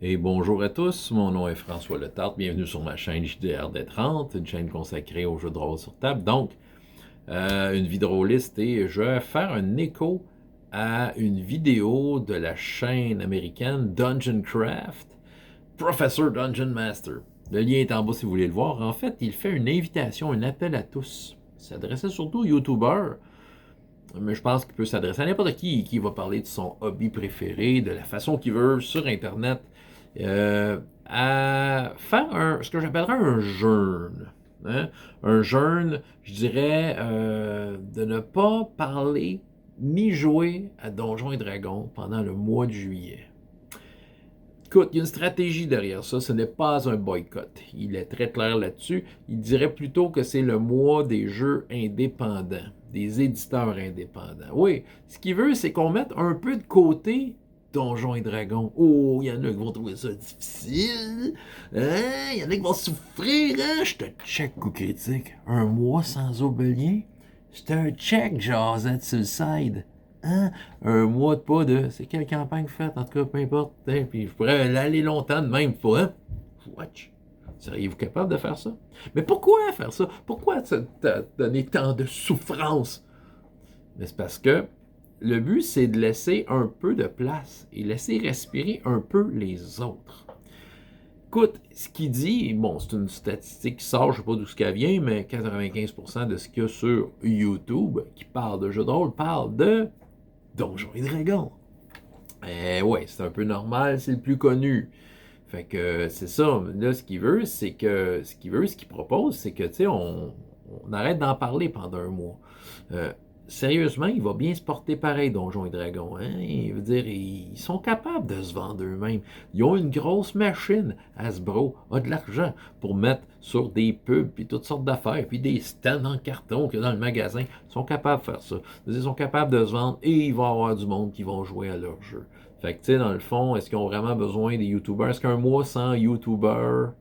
Et bonjour à tous, mon nom est François Letarte, bienvenue sur ma chaîne JDR30, une chaîne consacrée aux jeux de rôle sur table. Donc, une vie drôliste et je vais faire un écho à une vidéo de la chaîne américaine Dungeon Craft, Professor Dungeon Master. Le lien est en bas si vous voulez le voir. En fait, il fait une invitation, un appel à tous. Il s'adressait surtout aux YouTubers, mais je pense qu'il peut s'adresser à n'importe qui va parler de son hobby préféré, de la façon qu'il veut sur Internet, à faire ce que j'appellerais un jeûne. Hein? Un jeûne, je dirais, de ne pas parler ni jouer à Donjons et Dragons pendant le mois de juillet. Écoute, il y a une stratégie derrière ça, ce n'est pas un boycott. Il est très clair là-dessus. Il dirait plutôt que c'est le mois des jeux indépendants, des éditeurs indépendants. Oui, ce qu'il veut, c'est qu'on mette un peu de côté Donjons et Dragons. Oh, il y en a qui vont trouver ça difficile. Hein? Il y en a qui vont souffrir. Hein? Je te check, coup critique. Un mois sans Obélien? C'est un check, Jazette sur le side. Hein? Un mois de pas de. C'est quelle campagne faite? En tout cas, peu importe. Hein? Puis je pourrais aller longtemps de même. Pas, hein? Watch. Seriez-vous capable de faire ça? Mais pourquoi faire ça? Pourquoi te donner tant de souffrance? Mais c'est parce que le but, c'est de laisser un peu de place et laisser respirer un peu les autres. Écoute, ce qu'il dit, bon, c'est une statistique qui sort, je ne sais pas d'où ce qu'elle vient, mais 95% de ce qu'il y a sur YouTube qui parle de jeux de rôle parle de Donjons et Dragons. Ouais, c'est un peu normal, c'est le plus connu. Fait que c'est ça. Là, ce qu'il veut, c'est que ce qu'il propose, c'est que, tu sais, on arrête d'en parler pendant un mois. Euh, Sérieusement, il va bien se porter pareil, Donjons et Dragons. Hein? Il veut dire, ils sont capables de se vendre eux-mêmes. Ils ont une grosse machine. Hasbro a de l'argent pour mettre sur des pubs, puis toutes sortes d'affaires, puis des stands en carton que dans le magasin. Ils sont capables de faire ça. Ils sont capables de se vendre et il va y avoir du monde qui vont jouer à leur jeu. Fait que, tu sais, dans le fond, est-ce qu'ils ont vraiment besoin des YouTubers? Est-ce qu'un mois sans YouTubers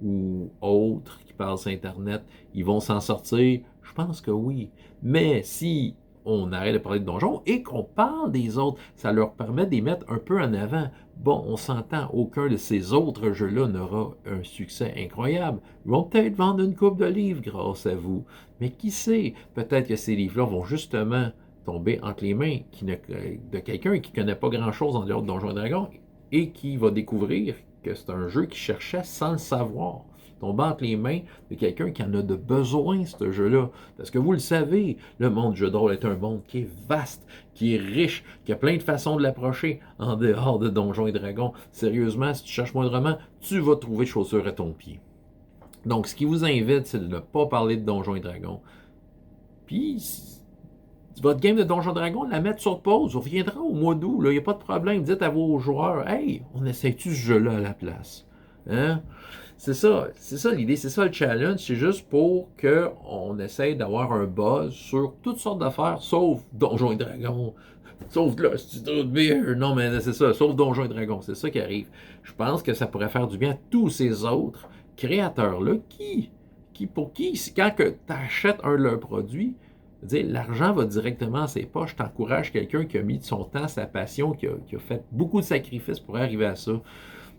ou autres qui parlent sur Internet, ils vont s'en sortir? Je pense que oui. Mais si on arrête de parler de donjons et qu'on parle des autres, ça leur permet de les mettre un peu en avant. Bon, on s'entend, aucun de ces autres jeux-là n'aura un succès incroyable. Ils vont peut-être vendre une coupe de livres grâce à vous. Mais qui sait, peut-être que ces livres-là vont justement tomber entre les mains de quelqu'un qui ne connaît pas grand-chose en dehors de Donjons et Dragons et qui va découvrir que c'est un jeu qu'il cherchait sans le savoir. Tomber entre les mains de quelqu'un qui en a de besoin, ce jeu-là. Parce que vous le savez, le monde du jeu de rôle est un monde qui est vaste, qui est riche, qui a plein de façons de l'approcher en dehors de Donjons et Dragons. Sérieusement, si tu cherches moindrement, tu vas trouver chaussures à ton pied. Donc, ce qui vous invite, c'est de ne pas parler de Donjons et Dragons. Puis, votre game de Donjon Dragon, la mettre sur pause. On reviendra au mois d'août, il n'y a pas de problème. Dites à vos joueurs, hey, on essaie-tu ce jeu-là à la place? Hein? C'est ça l'idée, c'est ça le challenge. C'est juste pour qu'on essaye d'avoir un buzz sur toutes sortes d'affaires, sauf Donjon et Dragon. Sauf le studio de beer. Non, mais c'est ça, sauf Donjon et Dragon. C'est ça qui arrive. Je pense que ça pourrait faire du bien à tous ces autres créateurs-là pour qui, quand tu achètes un de leurs produits, l'argent va directement à ses poches. T'encourages quelqu'un qui a mis de son temps, sa passion, qui a fait beaucoup de sacrifices pour arriver à ça.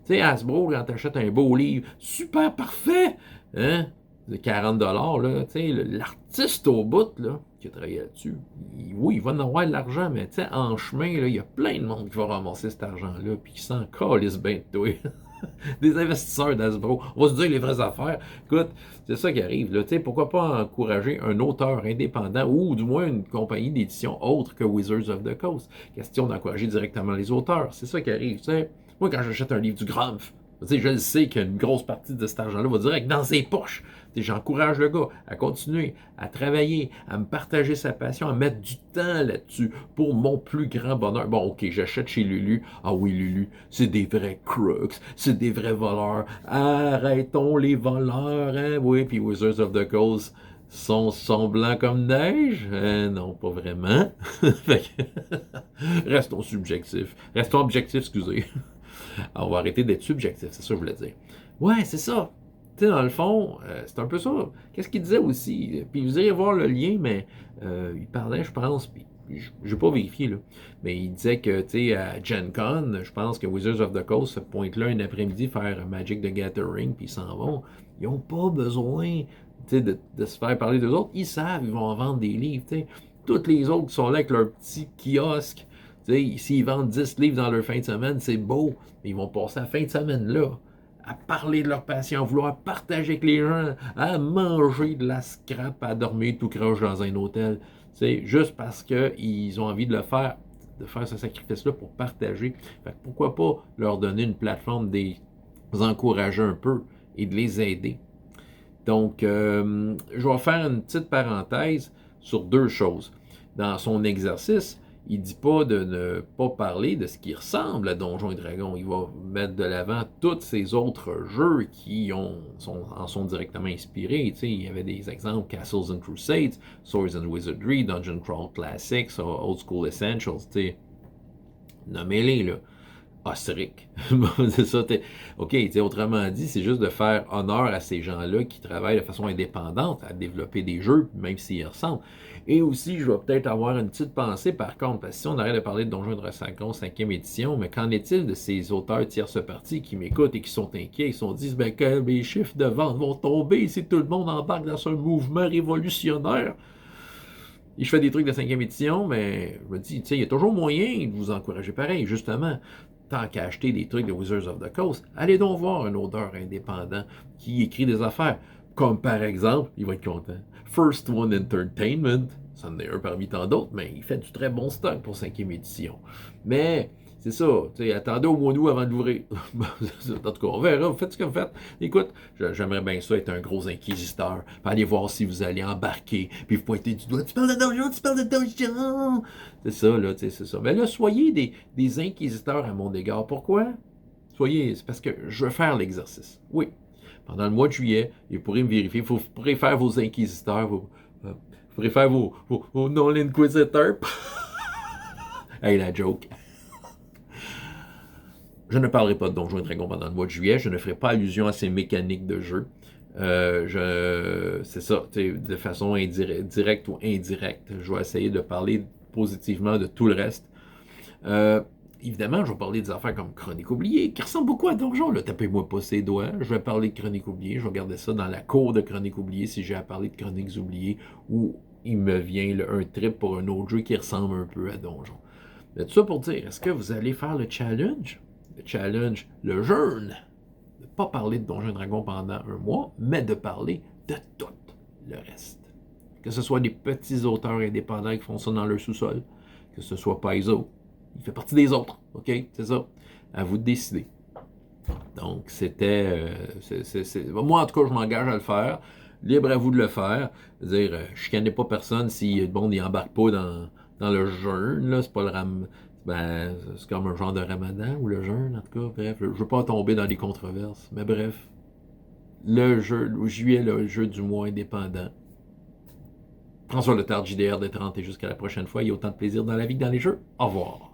Tu sais, Hasbro, quand t'achètes un beau livre, super parfait, hein, de 40$, là, tu sais, l'artiste au bout, là, qui a travaillé là-dessus, oui, il va en avoir de l'argent, mais tu sais, en chemin, là, il y a plein de monde qui va ramasser cet argent-là, puis qui s'en calisse bien de toi. Des investisseurs d'Asbro. On va se dire les vraies affaires. Écoute, c'est ça qui arrive. Là. Pourquoi pas encourager un auteur indépendant ou du moins une compagnie d'édition autre que Wizards of the Coast? Question d'encourager directement les auteurs. C'est ça qui arrive. T'sais. Moi, quand j'achète un livre du Grumf, je le sais qu'une grosse partie de cet argent-là va direct dans ses poches. J'encourage le gars à continuer, à travailler, à me partager sa passion, à mettre du temps là-dessus pour mon plus grand bonheur. Bon, ok, j'achète chez Lulu. Ah oui, Lulu, c'est des vrais crooks, c'est des vrais voleurs. Arrêtons les voleurs, hein? Oui, puis Wizards of the Coast sont blancs comme neige? Non, pas vraiment. Restons subjectifs. Restons objectifs, excusez. Alors, on va arrêter d'être subjectif, c'est ça que je voulais dire. Ouais, c'est ça. Tu sais, dans le fond, c'est un peu ça. Qu'est-ce qu'il disait aussi? Puis vous irez voir le lien, mais il parlait, je pense, puis j'ai pas vérifié, là, mais il disait que, tu sais, à Gen Con, je pense que Wizards of the Coast se pointe là un après-midi faire Magic the Gathering, puis ils s'en vont. Ils n'ont pas besoin, tu sais, de se faire parler d'eux autres. Ils savent, ils vont en vendre des livres, tu sais. Toutes les autres qui sont là avec leur petit kiosque, tu sais, s'ils vendent 10 livres dans leur fin de semaine, c'est beau, mais ils vont passer la fin de semaine là à parler de leur passion, à vouloir partager avec les gens, à manger de la scrap, à dormir tout croche dans un hôtel. C'est juste parce qu'ils ont envie de faire ce sacrifice-là pour partager. Fait que pourquoi pas leur donner une plateforme, des encourager un peu et de les aider. Donc, je vais faire une petite parenthèse sur deux choses. Dans son exercice, il ne dit pas de ne pas parler de ce qui ressemble à Donjons et Dragons. Il va mettre de l'avant tous ces autres jeux qui en sont directement inspirés. Tu sais, il y avait des exemples: Castles and Crusades, Swords and Wizardry, Dungeon Crawl Classics, Old School Essentials. Tu sais, nommez-les, là. Osric. C'est ça. OK, autrement dit, c'est juste de faire honneur à ces gens-là qui travaillent de façon indépendante à développer des jeux, même s'ils ressemblent. Et aussi, je vais peut-être avoir une petite pensée, par contre, parce que si on arrête de parler de Donjons et Dragons 5e édition, mais qu'en est-il de ces auteurs tierce partie qui m'écoutent et qui sont inquiets, ils se disent, ben, que les chiffres de vente vont tomber si tout le monde embarque dans ce mouvement révolutionnaire? Et je fais des trucs de 5e édition, mais je me dis, il y a toujours moyen de vous encourager pareil, justement. Tant qu'à acheter des trucs de Wizards of the Coast, allez donc voir un auteur indépendant qui écrit des affaires. Comme par exemple, il va être content, First One Entertainment, c'en est un parmi tant d'autres, mais il fait du très bon stock pour 5e édition. Mais c'est ça, attendez au mois d'août avant de l'ouvrir. En tout cas, on verra, vous faites ce que vous faites. Écoute, j'aimerais bien ça être un gros inquisiteur, puis aller voir si vous allez embarquer, puis vous pointez du doigt, tu parles de donjon, c'est ça, là, c'est ça. Mais là, soyez des inquisiteurs à mon égard. Pourquoi? C'est parce que je veux faire l'exercice. Oui. Pendant le mois de juillet, vous pourrez me vérifier, vous pourrez faire vos inquisiteurs, vous pourrez faire vos non-inquisiteurs. Hey, la joke. Je ne parlerai pas de Donjons et Dragons pendant le mois de juillet. Je ne ferai pas allusion à ces mécaniques de jeu. C'est ça, de façon directe ou indirecte. Je vais essayer de parler positivement de tout le reste. Évidemment, je vais parler des affaires comme Chronique oubliée, qui ressemble beaucoup à Donjon. Là, tapez-moi pas ses doigts. Je vais parler de Chronique oubliée. Je vais garder ça dans la cour de Chronique oubliée si j'ai à parler de Chroniques oubliées ou il me vient un trip pour un autre jeu qui ressemble un peu à Donjon. Mais tout ça pour dire, est-ce que vous allez faire le challenge? Le challenge, le jeûne, de ne pas parler de Donjons et Dragons pendant un mois, mais de parler de tout le reste. Que ce soit des petits auteurs indépendants qui font ça dans leur sous-sol, que ce soit Paizo, il fait partie des autres, OK? C'est ça. À vous de décider. Donc, c'était... moi, en tout cas, je m'engage à le faire. Libre à vous de le faire. C'est-à-dire, je ne connais pas personne si le monde n'embarque pas dans le jeûne, là. C'est pas le ben, c'est comme un genre de ramadan ou le jeûne, en tout cas. Bref, je ne veux pas tomber dans les controverses. Mais bref, le juillet, le jeu du mois indépendant. François Letard, JDR de 30 et jusqu'à la prochaine fois. Il y a autant de plaisir dans la vie que dans les jeux. Au revoir.